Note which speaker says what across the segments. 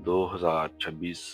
Speaker 1: 2026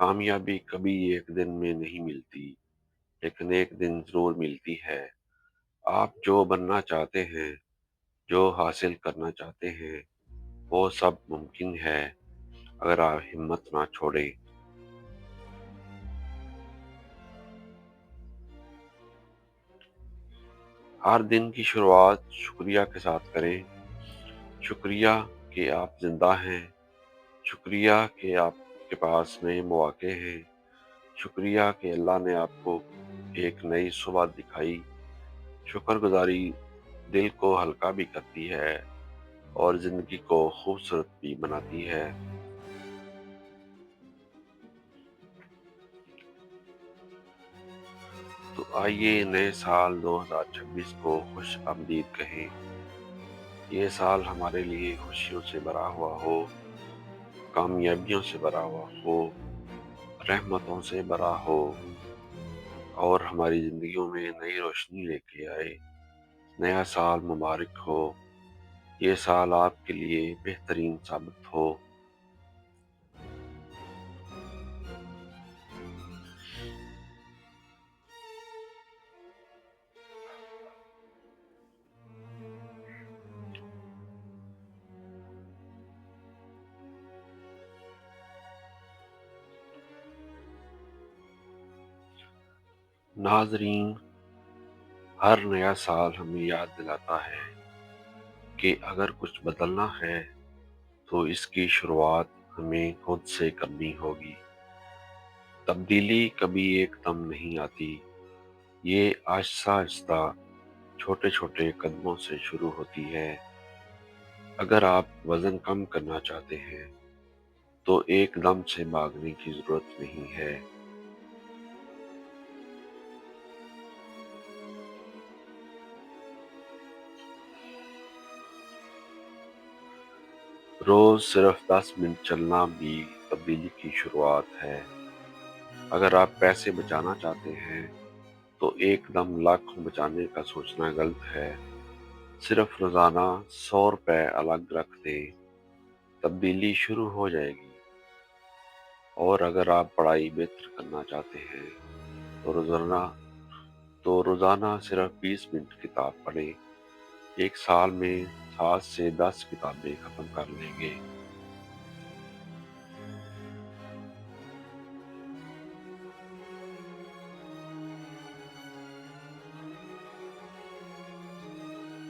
Speaker 1: کامیابی کبھی ایک دن میں نہیں ملتی، لیکن ایک دن ضرور ملتی ہے۔ آپ جو بننا چاہتے ہیں، جو حاصل کرنا چاہتے ہیں، وہ سب ممکن ہے اگر آپ ہمت نہ چھوڑیں۔ ہر دن کی شروعات شکریہ کے ساتھ کریں۔ شکریہ کہ آپ زندہ ہیں، شکریہ کہ آپ کے پاس نئے مواقع ہیں، شکریہ کہ اللہ نے آپ کو ایک نئی صبح دکھائی۔ شکر گزاری دل کو ہلکا بھی کرتی ہے اور زندگی کو خوبصورت بھی بناتی ہے۔ تو آئیے نئے سال 2026 کو خوش آمدید کہیں۔ یہ سال ہمارے لیے خوشیوں سے بھرا ہوا ہو، کامیابیوں سے بھرا ہوا ہو، رحمتوں سے بھرا ہو، اور ہماری زندگیوں میں نئی روشنی لے کے آئے۔ نیا سال مبارک ہو۔ یہ سال آپ کے لیے بہترین ثابت ہو۔ ناظرین، ہر نیا سال ہمیں یاد دلاتا ہے کہ اگر کچھ بدلنا ہے تو اس کی شروعات ہمیں خود سے کرنی ہوگی۔ تبدیلی کبھی ایک دم نہیں آتی، یہ آہستہ آہستہ چھوٹے چھوٹے قدموں سے شروع ہوتی ہے۔ اگر آپ وزن کم کرنا چاہتے ہیں تو ایک دم سے بھاگنے کی ضرورت نہیں ہے۔ روز صرف 10 منٹ چلنا بھی تبدیلی کی شروعات ہے۔ اگر آپ پیسے بچانا چاہتے ہیں تو ایک دم لاکھوں بچانے کا سوچنا غلط ہے۔ صرف روزانہ 100 روپے الگ رکھ دیں، تبدیلی شروع ہو جائے گی۔ اور اگر آپ پڑھائی بہتر کرنا چاہتے ہیں تو روزانہ صرف 20 منٹ کتاب پڑھیں۔ ایک سال میں 7 سے 10 کتابیں ختم کر لیں گے۔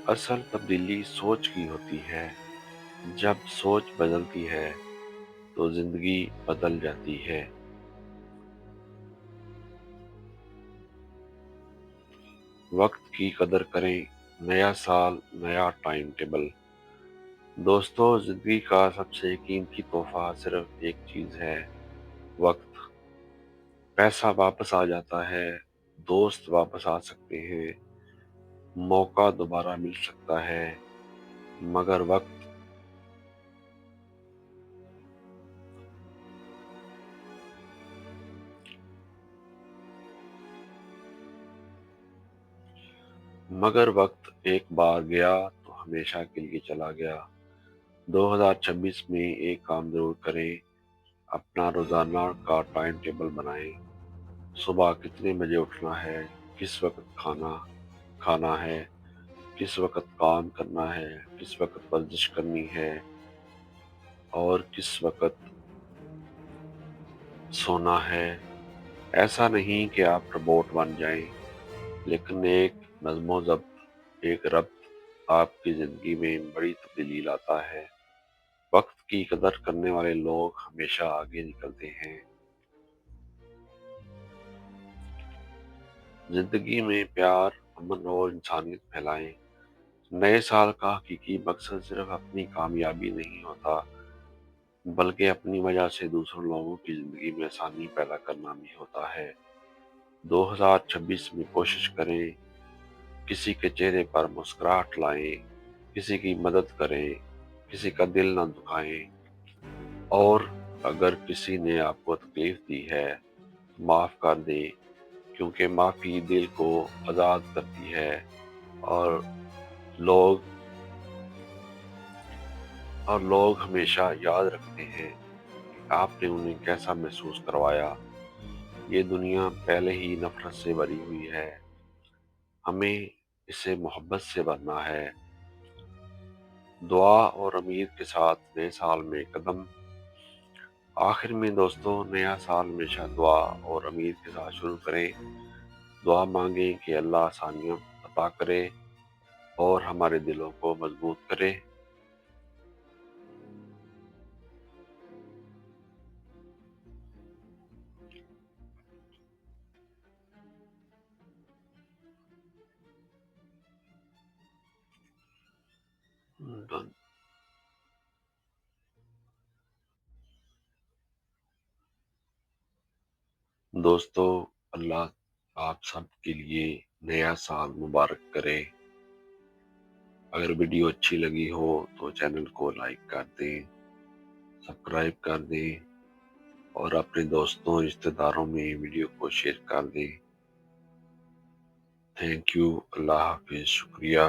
Speaker 1: اصل تبدیلی سوچ کی ہوتی ہے۔ جب سوچ بدلتی ہے تو زندگی بدل جاتی ہے۔ وقت کی قدر کریں۔ نیا سال، نیا ٹائم ٹیبل۔ دوستو، زندگی کا سب سے قیمتی تحفہ صرف ایک چیز ہے: وقت۔ پیسہ واپس آ جاتا ہے، دوست واپس آ سکتے ہیں، موقع دوبارہ مل سکتا ہے، مگر وقت ایک بار گیا تو ہمیشہ کے لیے چلا گیا۔ 2026 میں ایک کام ضرور کریں، اپنا روزانہ کا ٹائم ٹیبل بنائیں۔ صبح کتنے بجے اٹھنا ہے، کس وقت کھانا ہے، کس وقت کام کرنا ہے، کس وقت ورزش کرنی ہے اور کس وقت سونا ہے۔ ایسا نہیں کہ آپ روبوٹ بن جائیں، لیکن ایک نظم و ضبط، ایک ربط آپ کی زندگی میں بڑی تبدیلی لاتا ہے۔ وقت کی قدر کرنے والے لوگ ہمیشہ آگے نکلتے ہیں۔ زندگی میں پیار، امن اور انسانیت پھیلائیں۔ نئے سال کا حقیقی مقصد صرف اپنی کامیابی نہیں ہوتا، بلکہ اپنی وجہ سے دوسروں لوگوں کی زندگی میں آسانی پیدا کرنا بھی ہوتا ہے۔ 2026 میں کوشش کریں کسی کے چہرے پر مسکراہٹ لائیں، کسی کی مدد کریں، کسی کا دل نہ دکھائیں، اور اگر کسی نے آپ کو تکلیف دی ہے تو معاف کر دیں، کیونکہ معافی دل کو آزاد کرتی ہے اور لوگ ہمیشہ یاد رکھتے ہیں۔ آپ نے انہیں کیسا محسوس کروایا۔ یہ دنیا پہلے ہی نفرت سے بھری ہوئی ہے، ہمیں اسے محبت سے بھرنا ہے۔ دعا اور امید کے ساتھ نئے سال میں قدم۔ آخر میں دوستو، نیا سال ہمیشہ دعا اور امید کے ساتھ شروع کریں۔ دعا مانگیں کہ اللہ آسانیاں عطا کرے اور ہمارے دلوں کو مضبوط کرے۔ دوستو، اللہ آپ سب کے لیے نیا سال مبارک کرے۔ اگر ویڈیو اچھی لگی ہو تو چینل کو لائک کر دیں، سبسکرائب کر دیں اور اپنے دوستوں رشتہ داروں میں ویڈیو کو شیئر کر دیں۔ تھینک یو، اللہ حافظ، شکریہ۔